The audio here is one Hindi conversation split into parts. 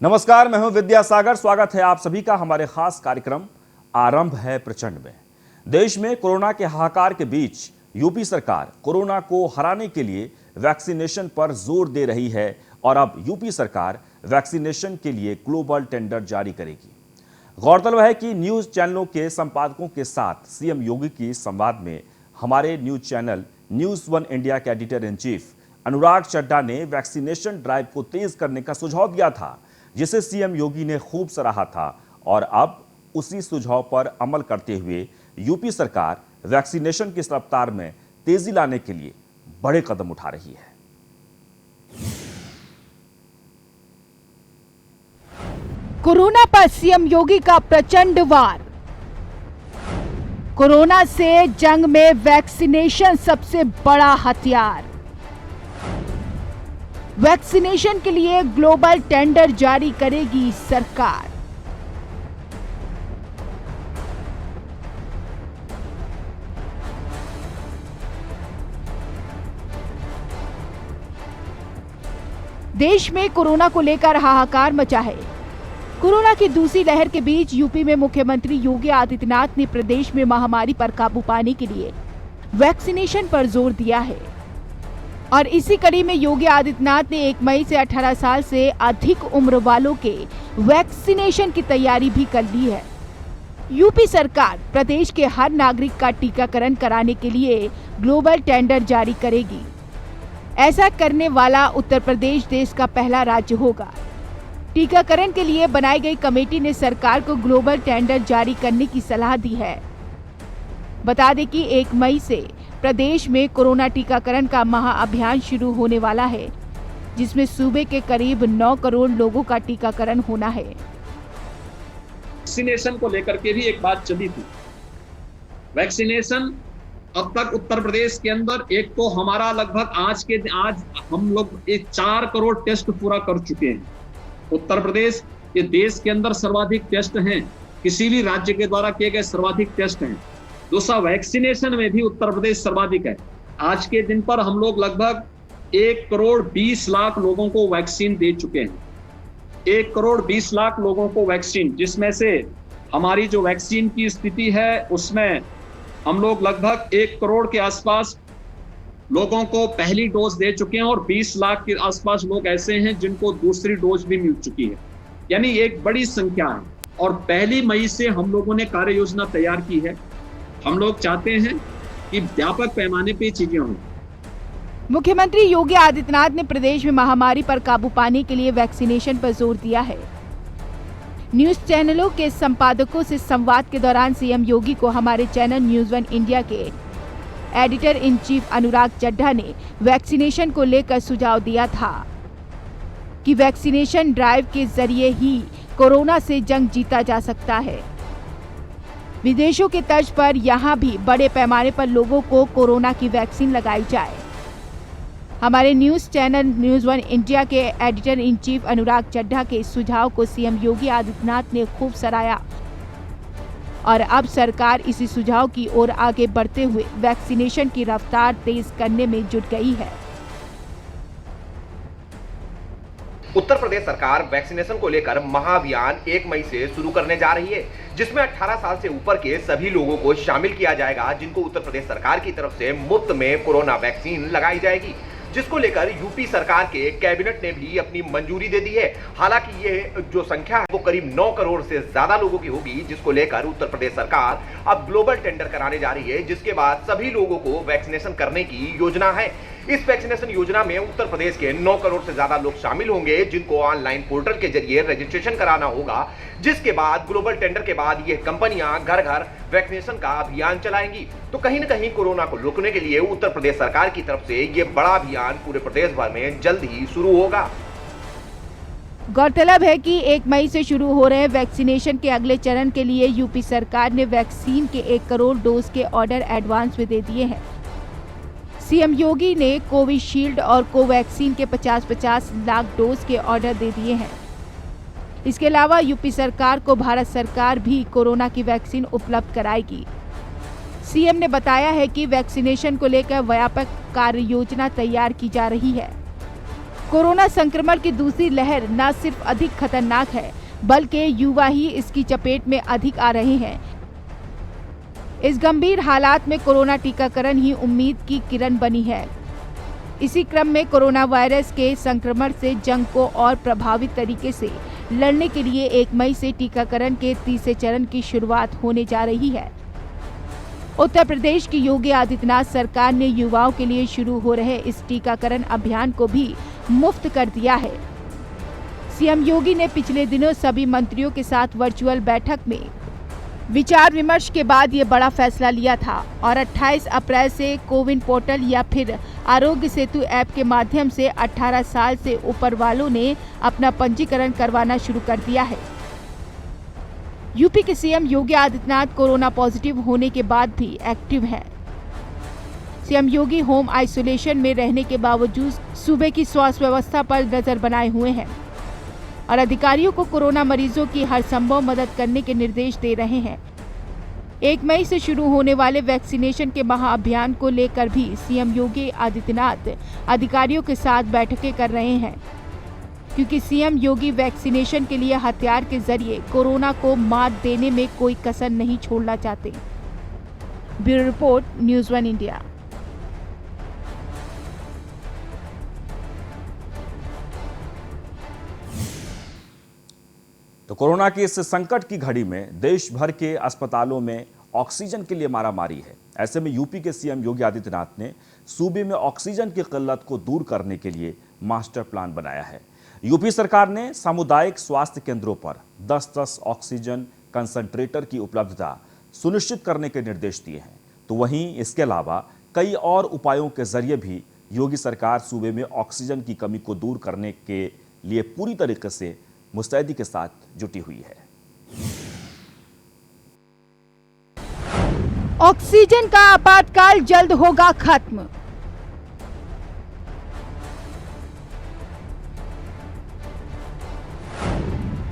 नमस्कार, मैं हूं विद्यासागर। स्वागत है आप सभी का हमारे खास कार्यक्रम आरंभ है प्रचंड में। देश में कोरोना के हाहाकार के बीच यूपी सरकार कोरोना को हराने के लिए वैक्सीनेशन पर जोर दे रही है और अब यूपी सरकार वैक्सीनेशन के लिए ग्लोबल टेंडर जारी करेगी। गौरतलब है कि न्यूज चैनलों के संपादकों के साथ सीएम योगी की संवाद में हमारे news channel news one India के एडिटर इन चीफ अनुराग चड्ढा ने वैक्सीनेशन ड्राइव को तेज करने का सुझाव दिया था, जिसे सीएम योगी ने खूब सराहा था और अब उसी सुझाव पर अमल करते हुए यूपी सरकार वैक्सीनेशन की रफ्तार में तेजी लाने के लिए बड़े कदम उठा रही है। कोरोना पर सीएम योगी का प्रचंड वार। कोरोना से जंग में वैक्सीनेशन सबसे बड़ा हथियार। वैक्सीनेशन के लिए ग्लोबल टेंडर जारी करेगी सरकार। देश में कोरोना को लेकर हाहाकार मचा है। कोरोना की दूसरी लहर के बीच यूपी में मुख्यमंत्री योगी आदित्यनाथ ने प्रदेश में महामारी पर काबू पाने के लिए वैक्सीनेशन पर जोर दिया है और इसी कड़ी में योगी आदित्यनाथ ने 1 मई से 18 साल से अधिक उम्र वालों के वैक्सीनेशन की तैयारी भी कर ली है। यूपी सरकार प्रदेश के हर नागरिक का टीकाकरण कराने के लिए ग्लोबल टेंडर जारी करेगी। ऐसा करने वाला उत्तर प्रदेश देश का पहला राज्य होगा। टीकाकरण के लिए बनाई गई कमेटी ने सरकार को ग्लोबल टेंडर जारी करने की सलाह दी है। बता दें कि 1 मई से प्रदेश में कोरोना टीकाकरण का महाअभियान शुरू होने वाला है, जिसमें सूबे के करीब 9 करोड़ लोगों का टीकाकरण होना है। वैक्सीनेशन को लेकर के भी एक बात चली थी। वैक्सीनेशन अब तक उत्तर प्रदेश के अंदर एक तो हमारा लगभग आज हम लोग 4 करोड़ टेस्ट पूरा कर चुके हैं। उत्तर प्रदेश ये देश के अंदर सर्वाधिक टेस्ट हैं, किसी भी राज्य के द्वारा किए गए सर्वाधिक टेस्ट हैं। दूसरा, वैक्सीनेशन में भी उत्तर प्रदेश सर्वाधिक है। आज के दिन पर हम लोग लगभग 1 करोड़ 20 लाख लोगों को वैक्सीन दे चुके हैं। 1 करोड़ 20 लाख लोगों को वैक्सीन, जिसमें से हमारी जो वैक्सीन की स्थिति है उसमें हम लोग लगभग 1 करोड़ के आसपास लोगों को पहली डोज दे चुके हैं और 20 लाख के आसपास लोग ऐसे हैं जिनको दूसरी डोज भी मिल चुकी है। यानी एक बड़ी संख्या है और 1 मई से हम लोगों ने कार्य योजना तैयार की है। हम लोग चाहते हैं कि व्यापक पैमाने पे चीजें हों। मुख्यमंत्री योगी आदित्यनाथ ने प्रदेश में महामारी पर काबू पाने के लिए वैक्सीनेशन पर जोर दिया है। न्यूज चैनलों के संपादकों से संवाद के दौरान सीएम योगी को हमारे चैनल न्यूज वन इंडिया के एडिटर इन चीफ अनुराग चड्ढा ने वैक्सीनेशन को लेकर सुझाव दिया था कि वैक्सीनेशन ड्राइव के जरिए ही कोरोना से जंग जीता जा सकता है। विदेशों के तर्ज पर यहां भी बड़े पैमाने पर लोगों को कोरोना की वैक्सीन लगाई जाए। हमारे news channel news one India के एडिटर इन चीफ अनुराग चड्ढा के इस सुझाव को सीएम योगी आदित्यनाथ ने खूब सराहा और अब सरकार इसी सुझाव की ओर आगे बढ़ते हुए वैक्सीनेशन की रफ्तार तेज करने में जुट गई है। उत्तर प्रदेश सरकार वैक्सीनेशन को लेकर महाअभियान 1 मई से शुरू करने जा रही है, जिसमें 18 साल से ऊपर के सभी लोगों को शामिल किया जाएगा, जिनको उत्तर प्रदेश सरकार की तरफ से मुफ्त में कोरोना वैक्सीन लगाई जाएगी, जिसको लेकर यूपी सरकार के कैबिनेट ने भी अपनी मंजूरी दे दी है। हालांकि ये जो संख्या है वो करीब 9 करोड़ से ज्यादा लोगों की होगी, जिसको लेकर उत्तर प्रदेश सरकार अब ग्लोबल टेंडर कराने जा रही है, जिसके बाद सभी लोगों को वैक्सीनेशन करने की योजना है। इस वैक्सीनेशन योजना में उत्तर प्रदेश के 9 करोड़ से ज्यादा लोग शामिल होंगे, जिनको ऑनलाइन पोर्टल के जरिए रजिस्ट्रेशन कराना होगा, जिसके बाद ग्लोबल टेंडर के बाद ये कंपनियां घर घर वैक्सीनेशन का अभियान चलाएंगी। तो कहीं न कहीं कोरोना को रोकने के लिए उत्तर प्रदेश सरकार की तरफ से ये बड़ा अभियान पूरे प्रदेश भर में जल्द ही शुरू होगा। गौरतलब है कि 1 मई से शुरू हो रहे वैक्सीनेशन के अगले चरण के लिए यूपी सरकार ने वैक्सीन के 1 करोड़ डोज के ऑर्डर एडवांस में दे दिए हैं। सीएम योगी ने कोविशील्ड और कोवैक्सीन के 50-50 लाख डोज के ऑर्डर दे दिए हैं। इसके अलावा यूपी सरकार को भारत सरकार भी कोरोना की वैक्सीन उपलब्ध कराएगी। सीएम ने बताया है कि वैक्सीनेशन को लेकर व्यापक कार्य योजना तैयार की जा रही है कोरोना संक्रमण की दूसरी लहर न सिर्फ अधिक खतरनाक है, बल्कि युवा ही इसकी चपेट में अधिक आ रहे हैं। इस गंभीर हालात में कोरोना टीकाकरण ही उम्मीद की किरण बनी है। इसी क्रम में कोरोना वायरस के संक्रमण से जंग को और प्रभावी तरीके से लड़ने के लिए 1 मई से टीकाकरण के तीसरे चरण की शुरुआत होने जा रही है। उत्तर प्रदेश की योगी आदित्यनाथ सरकार ने युवाओं के लिए शुरू हो रहे इस टीकाकरण अभियान को भी मुफ्त कर दिया है। सीएम योगी ने पिछले दिनों सभी मंत्रियों के साथ वर्चुअल बैठक में विचार विमर्श के बाद ये बड़ा फैसला लिया था और 28 अप्रैल से कोविन पोर्टल या फिर आरोग्य सेतु ऐप के माध्यम से 18 साल से ऊपर वालों ने अपना पंजीकरण करवाना शुरू कर दिया है। यूपी के CM Yogi Adityanath corona positive होने के बाद भी एक्टिव हैं। सीएम योगी होम आइसोलेशन में रहने के बावजूद सूबे की स्वास्थ्य व्यवस्था पर नजर बनाए हुए हैं और अधिकारियों को कोरोना मरीजों की हर संभव मदद करने के निर्देश दे रहे हैं। 1 मई से शुरू होने वाले वैक्सीनेशन के महाअभियान को लेकर भी सीएम योगी आदित्यनाथ अधिकारियों के साथ बैठकें कर रहे हैं, क्योंकि सीएम योगी वैक्सीनेशन के लिए हथियार के जरिए कोरोना को मात देने में कोई कसर नहीं छोड़ना चाहते। Bureau report, news 1 India. तो कोरोना की इस संकट की घड़ी में देश भर के अस्पतालों में ऑक्सीजन के लिए मारामारी है। ऐसे में यूपी के सीएम योगी आदित्यनाथ ने सूबे में ऑक्सीजन की किल्लत को दूर करने के लिए मास्टर प्लान बनाया है। यूपी सरकार ने सामुदायिक स्वास्थ्य केंद्रों पर 10-10 ऑक्सीजन कंसंट्रेटर की उपलब्धता सुनिश्चित करने के निर्देश दिए हैं। तो वहीं इसके अलावा कई और उपायों के जरिए भी योगी सरकार सूबे में ऑक्सीजन की कमी को दूर करने के लिए पूरी तरीके से मुस्तैदी के साथ जुटी हुई है। ऑक्सीजन का आपातकाल जल्द होगा खत्म।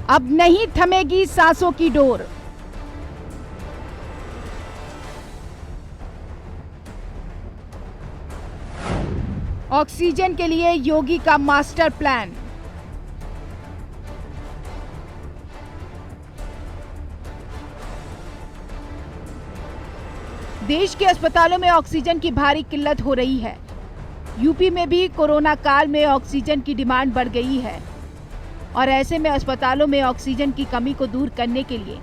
अब नहीं थमेगी सांसों की डोर। ऑक्सीजन के लिए योगी का मास्टर प्लान। देश के अस्पतालों में ऑक्सीजन की भारी किल्लत हो रही है। यूपी में भी कोरोना काल में ऑक्सीजन की डिमांड बढ़ गई है और ऐसे में अस्पतालों में ऑक्सीजन की कमी को दूर करने के लिए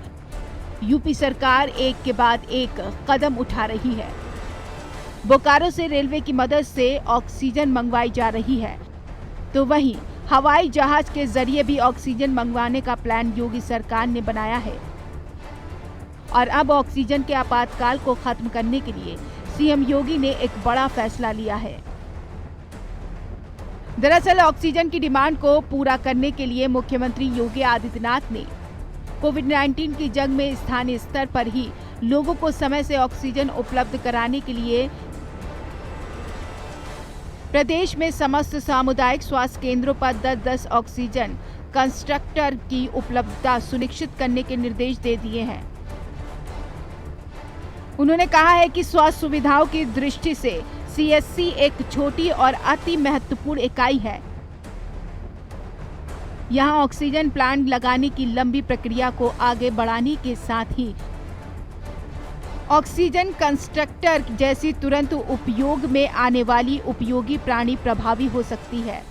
यूपी सरकार एक के बाद एक कदम उठा रही है। बोकारो से रेलवे की मदद से ऑक्सीजन मंगवाई जा रही है, तो वहीं हवाई जहाज के जरिए भी ऑक्सीजन मंगवाने का प्लान योगी सरकार ने बनाया है। और अब ऑक्सीजन के आपातकाल को खत्म करने के लिए सीएम योगी ने एक बड़ा फैसला लिया है। दरअसल ऑक्सीजन की डिमांड को पूरा करने के लिए मुख्यमंत्री योगी आदित्यनाथ ने कोविड-19 की जंग में स्थानीय स्तर पर ही लोगों को समय से ऑक्सीजन उपलब्ध कराने के लिए प्रदेश में समस्त सामुदायिक स्वास्थ्य केंद्रों पर 10-10 ऑक्सीजन कंस्ट्रक्टर की उपलब्धता सुनिश्चित करने के निर्देश दे दिए हैं। उन्होंने कहा है कि स्वास्थ्य सुविधाओं की दृष्टि से सीएससी एक छोटी और अति महत्वपूर्ण इकाई है। यहां ऑक्सीजन प्लांट लगाने की लंबी प्रक्रिया को आगे बढ़ाने के साथ ही ऑक्सीजन कंस्ट्रक्टर जैसी तुरंत उपयोग में आने वाली उपयोगी प्रणाली प्रभावी हो सकती है।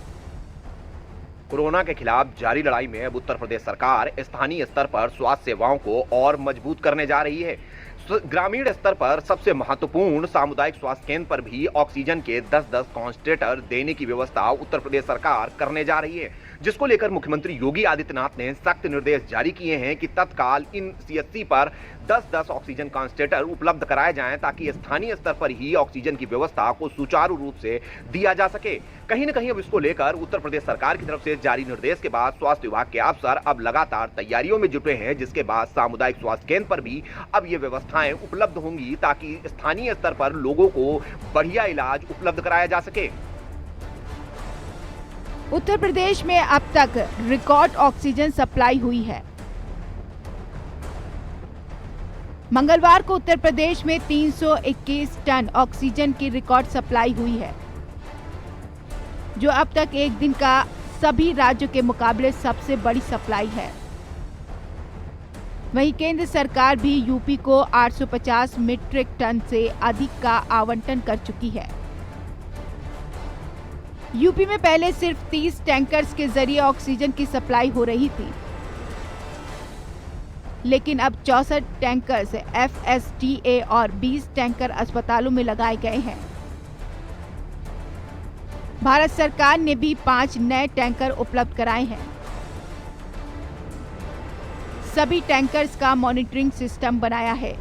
कोरोना के खिलाफ जारी लड़ाई में अब उत्तर प्रदेश सरकार स्थानीय स्तर पर स्वास्थ्य सेवाओं को और मजबूत करने जा रही है। ग्रामीण स्तर पर सबसे महत्वपूर्ण सामुदायिक स्वास्थ्य केंद्र पर भी ऑक्सीजन के 10-10 कॉन्सेंट्रेटर देने की व्यवस्था उत्तर प्रदेश सरकार करने जा रही है, जिसको लेकर मुख्यमंत्री योगी आदित्यनाथ ने सख्त निर्देश जारी किए हैं कि तत्काल इन सीएससी पर 10-10 ऑक्सीजन कंसंट्रेटर उपलब्ध कराए जाएं, ताकि स्थानीय स्तर पर ही ऑक्सीजन की व्यवस्था को सुचारू रूप से दिया जा सके। कहीं न कहीं अब इसको लेकर उत्तर प्रदेश सरकार की तरफ से जारी निर्देश के बाद स्वास्थ्य विभाग के अफसर अब लगातार तैयारियों में जुटे हैं, जिसके बाद सामुदायिक स्वास्थ्य केंद्र पर भी अब ये व्यवस्थाएं उपलब्ध होंगी, ताकि स्थानीय स्तर पर लोगों को बढ़िया इलाज उपलब्ध कराया जा सके। उत्तर प्रदेश में अब तक रिकॉर्ड ऑक्सीजन सप्लाई हुई है। मंगलवार को उत्तर प्रदेश में 321 टन ऑक्सीजन की रिकॉर्ड सप्लाई हुई है, जो अब तक एक दिन का सभी राज्यों के मुकाबले सबसे बड़ी सप्लाई है। वहीं केंद्र सरकार भी यूपी को 850 मीट्रिक टन से अधिक का आवंटन कर चुकी है। यूपी में पहले सिर्फ 30 टैंकर्स के जरिए ऑक्सीजन की सप्लाई हो रही थी, लेकिन अब 64 टैंकर्स FSDA और 20 टैंकर अस्पतालों में लगाए गए हैं। भारत सरकार ने भी 5 नए टैंकर उपलब्ध कराए हैं। सभी टैंकर्स का मॉनिटरिंग सिस्टम बनाया है।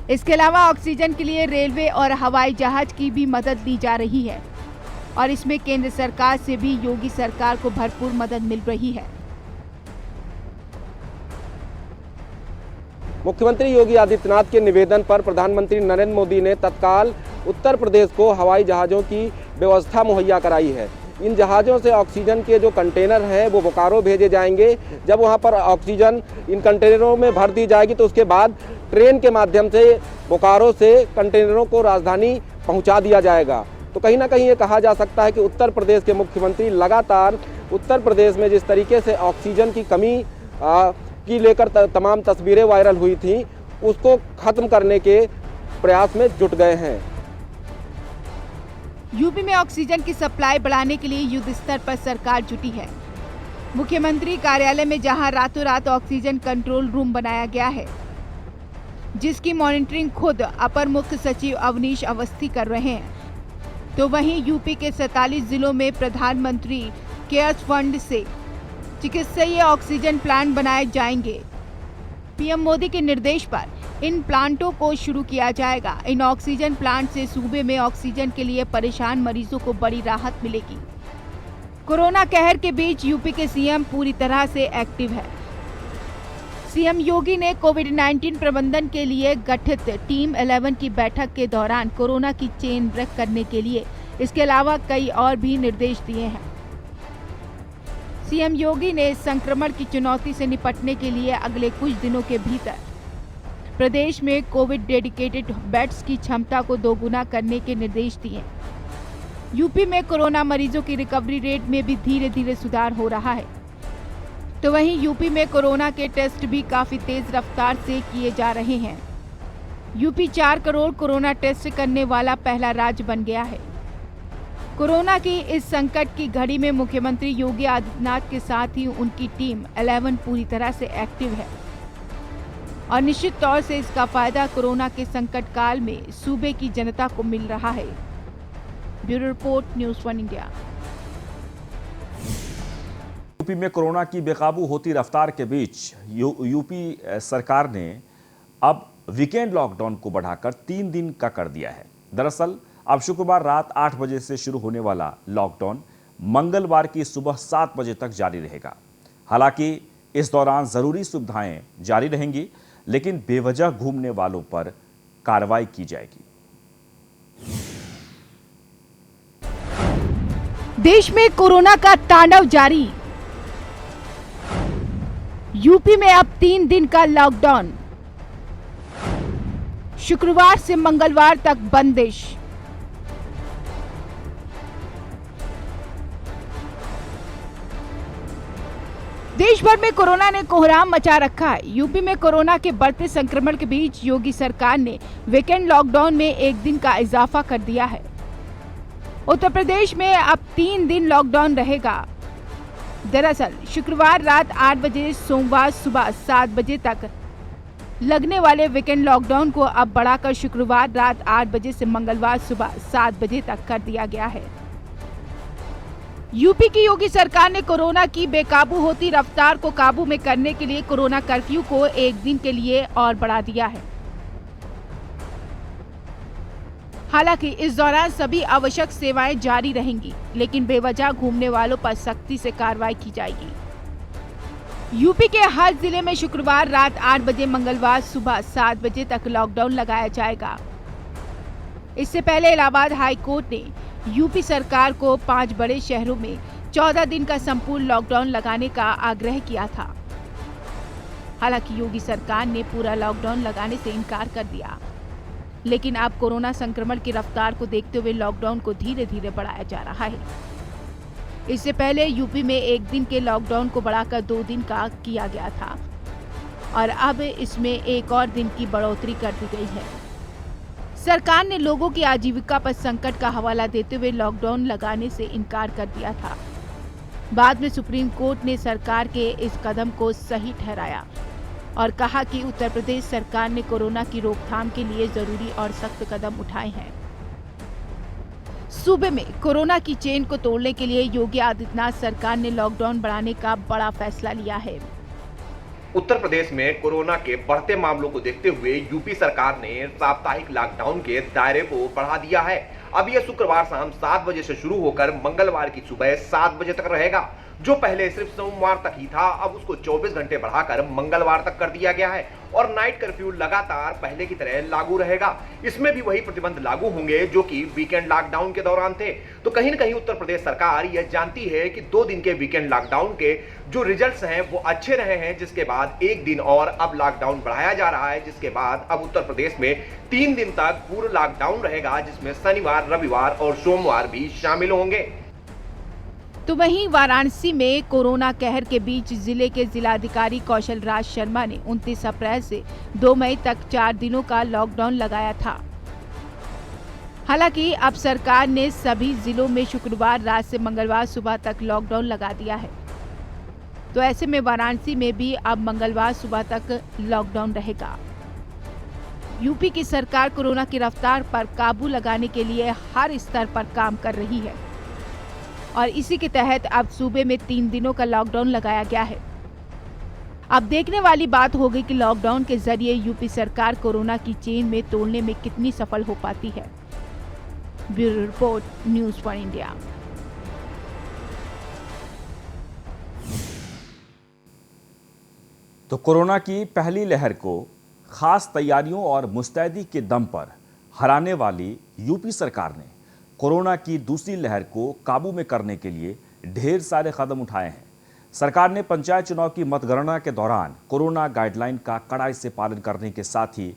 इसके अलावा ऑक्सीजन के लिए रेलवे और हवाई जहाज की भी मदद ली जा रही है और इसमें केंद्र सरकार से भी योगी सरकार को भरपूर मदद मिल रही है। मुख्यमंत्री योगी आदित्यनाथ के निवेदन पर प्रधानमंत्री नरेंद्र मोदी ने तत्काल उत्तर प्रदेश को हवाई जहाज़ों की व्यवस्था मुहैया कराई है। इन जहाज़ों से ऑक्सीजन के जो कंटेनर हैं वो बोकारो भेजे जाएंगे। जब वहां पर ऑक्सीजन इन कंटेनरों में भर दी जाएगी तो उसके बाद ट्रेन के माध्यम से बोकारो से कंटेनरों को राजधानी पहुंचा दिया जाएगा। तो कहीं ना कहीं ये कहा जा सकता है कि उत्तर प्रदेश के मुख्यमंत्री लगातार उत्तर प्रदेश में जिस तरीके से ऑक्सीजन की कमी की लेकर तमाम तस्वीरें वायरल हुई थी, उसको खत्म करने के प्रयास में जुट गए हैं। यूपी में ऑक्सीजन की सप्लाई बढ़ाने के लिए युद्ध स्तर पर सरकार जुटी है। मुख्यमंत्री कार्यालय में जहां रातों रात ऑक्सीजन कंट्रोल रूम बनाया गया है, जिसकी मॉनिटरिंग खुद अपर मुख्य सचिव अवनीश अवस्थी कर रहे हैं, तो वहीं यूपी के 47 जिलों में प्रधानमंत्री केयर्स फंड से चिकित्सीय ऑक्सीजन प्लांट बनाए जाएंगे। पीएम मोदी के निर्देश पर इन प्लांटों को शुरू किया जाएगा। इन ऑक्सीजन प्लांट से सूबे में ऑक्सीजन के लिए परेशान मरीजों को बड़ी राहत मिलेगी। कोरोना कहर के बीच यूपी के सीएम पूरी तरह से एक्टिव है। सीएम योगी ने कोविड-19 प्रबंधन के लिए गठित टीम 11 की बैठक के दौरान कोरोना की चेन ब्रेक करने के लिए इसके अलावा कई और भी निर्देश दिए हैं। सीएम योगी ने संक्रमण की चुनौती से निपटने के लिए अगले कुछ दिनों के भीतर प्रदेश में कोविड डेडिकेटेड बेड्स की क्षमता को दोगुना करने के निर्देश दिए। यूपी में कोरोना मरीजों की रिकवरी रेट में भी धीरे धीरे सुधार हो रहा है, तो वहीं यूपी में कोरोना के टेस्ट भी काफी तेज रफ्तार से किए जा रहे हैं। यूपी 4 करोड़ कोरोना टेस्ट करने वाला पहला राज्य बन गया है। कोरोना की इस संकट की घड़ी में मुख्यमंत्री योगी आदित्यनाथ के साथ ही उनकी टीम 11 पूरी तरह से एक्टिव है और निश्चित तौर से इसका फायदा कोरोना के संकट काल में सूबे की जनता को मिल रहा है। Bureau report, news 1 India. UP में कोरोना की बेकाबू होती रफ्तार के बीच यूपी सरकार ने अब वीकेंड लॉकडाउन को बढ़ाकर 3 दिन का कर दिया है। दरअसल अब शुक्रवार रात 8 बजे से शुरू होने वाला लॉकडाउन मंगलवार की सुबह 7 बजे तक जारी रहेगा। हालांकि इस दौरान जरूरी सुविधाएं जारी रहेंगी, लेकिन बेवजह घूमने वालों पर कार्रवाई की जाएगी। देश में कोरोना का तांडव जारी। यूपी में अब 3 दिन का लॉकडाउन। शुक्रवार से मंगलवार तक बंदिश। देश भर में कोरोना ने कोहराम मचा रखा है। यूपी में कोरोना के बढ़ते संक्रमण के बीच योगी सरकार ने वीकेंड लॉकडाउन में 1 दिन का इजाफा कर दिया है। उत्तर प्रदेश में अब 3 दिन लॉकडाउन रहेगा। दरअसल शुक्रवार रात 8 बजे सोमवार सुबह 7 बजे तक लगने वाले वीकेंड लॉकडाउन को अब बढ़ाकर शुक्रवार रात 8 बजे से मंगलवार सुबह 7 बजे तक कर दिया गया है। यूपी की योगी सरकार ने कोरोना की बेकाबू होती रफ्तार को काबू में करने के लिए कोरोना कर्फ्यू को 1 दिन के लिए और बढ़ा दिया है। हालांकि इस दौरान सभी आवश्यक सेवाएं जारी रहेंगी, लेकिन बेवजह घूमने वालों पर सख्ती से कार्रवाई की जाएगी। यूपी के हर जिले में शुक्रवार रात 8 बजे मंगलवार सुबह 7 बजे तक लॉकडाउन लगाया जाएगा। इससे पहले इलाहाबाद हाई कोर्ट ने यूपी सरकार को 5 बड़े शहरों में 14 दिन का संपूर्ण लॉकडाउन लगाने का आग्रह किया था। हालांकि योगी सरकार ने पूरा लॉकडाउन लगाने से इनकार कर दिया। लेकिन अब कोरोना संक्रमण की रफ्तार को देखते हुए लॉकडाउन को धीरे धीरे बढ़ाया जा रहा है। इससे पहले यूपी में 1 दिन के लॉकडाउन को बढ़ाकर 2 दिन का किया गया था और अब इसमें 1 और दिन की बढ़ोतरी कर दी गई है। सरकार ने लोगों की आजीविका पर संकट का हवाला देते हुए लॉकडाउन लगाने से इनकार कर दिया था। बाद में सुप्रीम कोर्ट ने सरकार के इस कदम को सही ठहराया और कहा कि उत्तर प्रदेश सरकार ने कोरोना की रोकथाम के लिए जरूरी और सख्त कदम उठाए हैं। सूबे में कोरोना की चेन को तोड़ने के लिए योगी आदित्यनाथ सरकार ने लॉकडाउन बढ़ाने का बड़ा फैसला लिया है। उत्तर प्रदेश में कोरोना के बढ़ते मामलों को देखते हुए यूपी सरकार ने साप्ताहिक लॉकडाउन के दायरे को बढ़ा दिया है। अब यह शुक्रवार शाम 7 बजे से शुरू होकर मंगलवार की सुबह 7 बजे तक रहेगा। जो पहले सिर्फ सोमवार तक ही था, अब उसको 24 घंटे बढ़ाकर मंगलवार तक कर दिया गया है और नाइट कर्फ्यू लगातार पहले की तरह लागू रहेगा। इसमें भी वही प्रतिबंध लागू होंगे जो कि वीकेंड लॉकडाउन के दौरान थे। तो कहीं न कहीं उत्तर प्रदेश सरकार यह जानती है कि 2 दिन के वीकेंड लॉकडाउन के जो रिजल्ट्स हैं वो अच्छे रहे हैं, जिसके बाद 1 दिन और अब लॉकडाउन बढ़ाया जा रहा है, जिसके बाद अब उत्तर प्रदेश में 3 दिन तक पूर्ण लॉकडाउन रहेगा, जिसमें शनिवार, रविवार और सोमवार भी शामिल होंगे। तो वहीं वाराणसी में कोरोना कहर के बीच जिले के जिलाधिकारी कौशल राज शर्मा ने 29 अप्रैल से 2 मई तक 4 दिनों का लॉकडाउन लगाया था। हालांकि अब सरकार ने सभी जिलों में शुक्रवार रात से मंगलवार सुबह तक लॉकडाउन लगा दिया है। तो ऐसे में वाराणसी में भी अब मंगलवार सुबह तक लॉकडाउन रहेगा। यूपी की सरकार कोरोना की रफ्तार पर काबू लगाने के लिए हर स्तर पर काम कर रही है और इसी के तहत अब सूबे में 3 दिनों का लॉकडाउन लगाया गया है। अब देखने वाली बात होगी कि लॉकडाउन के जरिए यूपी सरकार कोरोना की चेन में तोड़ने में कितनी सफल हो पाती है। Bureau report, news for India. तो कोरोना की पहली लहर को खास तैयारियों और मुस्तैदी के दम पर हराने वाली यूपी सरकार ने कोरोना की दूसरी लहर को काबू में करने के लिए ढेर सारे कदम उठाए हैं। सरकार ने पंचायत चुनाव की मतगणना के दौरान कोरोना गाइडलाइन का कड़ाई से पालन करने के साथ ही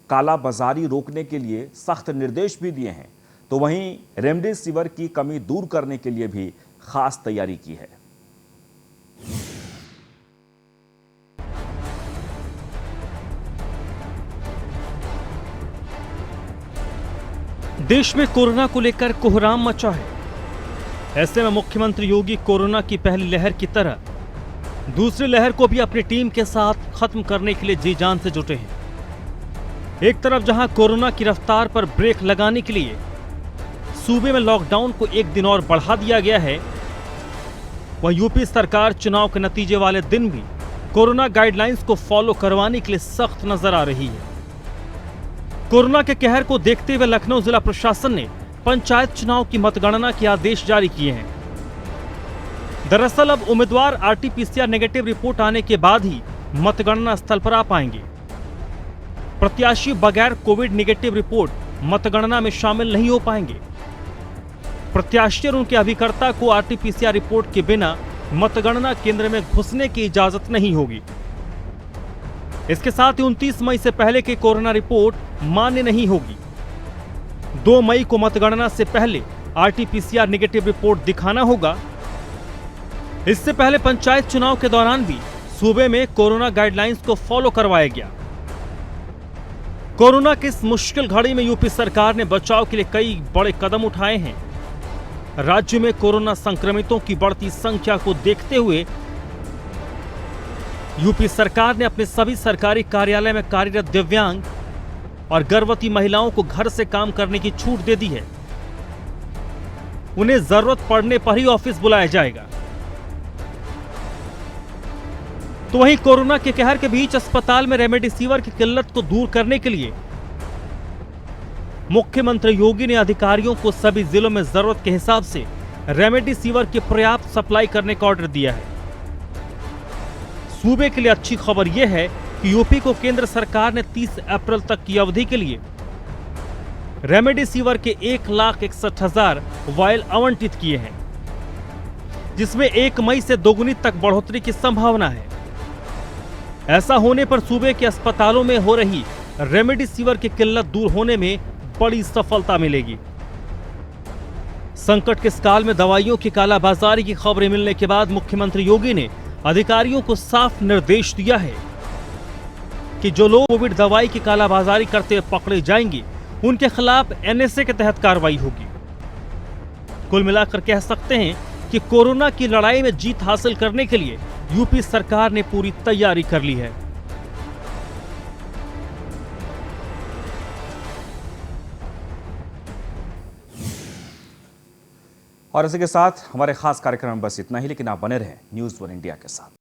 कालाबाजारी रोकने के लिए सख्त निर्देश भी दिए हैं। तो वहीं रेमडेसिविर की कमी दूर करने के लिए भी खास तैयारी की है। देश में कोरोना को लेकर कोहराम मचा है। ऐसे में मुख्यमंत्री योगी कोरोना की पहली लहर की तरह दूसरी लहर को भी अपनी टीम के साथ खत्म करने के लिए जी जान से जुटे हैं। एक तरफ जहां कोरोना की रफ्तार पर ब्रेक लगाने के लिए सूबे में लॉकडाउन को 1 दिन और बढ़ा दिया गया है, वहीं यूपी सरकार चुनाव के नतीजे वाले दिन भी कोरोना गाइडलाइंस को फॉलो करवाने के लिए सख्त नजर आ रही है। कोरोना के कहर को देखते हुए लखनऊ जिला प्रशासन ने पंचायत चुनाव की मतगणना के आदेश जारी किए हैं। दरअसल अब उम्मीदवार आरटीपीसीआर नेगेटिव रिपोर्ट आने के बाद ही मतगणना स्थल पर आ पाएंगे। प्रत्याशी बगैर कोविड नेगेटिव रिपोर्ट मतगणना में शामिल नहीं हो पाएंगे। प्रत्याशी और उनके अभिकर्ता को आरटीपीसीआर रिपोर्ट के बिना मतगणना केंद्र में घुसने की इजाजत नहीं होगी। इसके साथ ही 29 मई से पहले की कोरोना रिपोर्ट मान्य नहीं होगी। 2 मई को मतगणना से पहले आरटीपीसीआर नेगेटिव रिपोर्ट दिखाना होगा। इससे पहले पंचायत चुनाव के दौरान भी सूबे में कोरोना गाइडलाइंस को फॉलो करवाया गया। कोरोना की इस मुश्किल घड़ी में यूपी सरकार ने बचाव के लिए कई बड़े कदम उठाए हैं। राज्य में कोरोना संक्रमितों की बढ़ती संख्या को देखते हुए यूपी सरकार ने अपने सभी सरकारी कार्यालय में कार्यरत दिव्यांग और गर्भवती महिलाओं को घर से काम करने की छूट दे दी है। उन्हें जरूरत पड़ने पर ही ऑफिस बुलाया जाएगा। तो वहीं कोरोना के कहर के बीच अस्पताल में रेमडेसिविर की किल्लत को दूर करने के लिए मुख्यमंत्री योगी ने अधिकारियों को सभी जिलों में जरूरत के हिसाब से रेमडेसिविर की पर्याप्त सप्लाई करने का ऑर्डर दिया है। सूबे के लिए अच्छी खबर यह है कि यूपी को केंद्र सरकार ने 30 अप्रैल तक की अवधि के लिए रेमडेसिविर के 1,61,000 वायल आवंटित किए हैं, जिसमें 1 मई से दोगुनी तक बढ़ोतरी की संभावना है। ऐसा होने पर सूबे के अस्पतालों में हो रही रेमडेसिविर की किल्लत दूर होने में बड़ी सफलता मिलेगी। संकट के इस काल में दवाइयों की कालाबाजारी की खबरें मिलने के बाद मुख्यमंत्री योगी ने अधिकारियों को साफ निर्देश दिया है कि जो लोग कोविड दवाई की कालाबाजारी करते पकड़े जाएंगे उनके खिलाफ एनएसए के तहत कार्रवाई होगी। कुल मिलाकर कह सकते हैं कि कोरोना की लड़ाई में जीत हासिल करने के लिए यूपी सरकार ने पूरी तैयारी कर ली है। और इसी के साथ हमारे खास कार्यक्रम में बस इतना ही, लेकिन आप बने रहें न्यूज़ 1 इंडिया के साथ।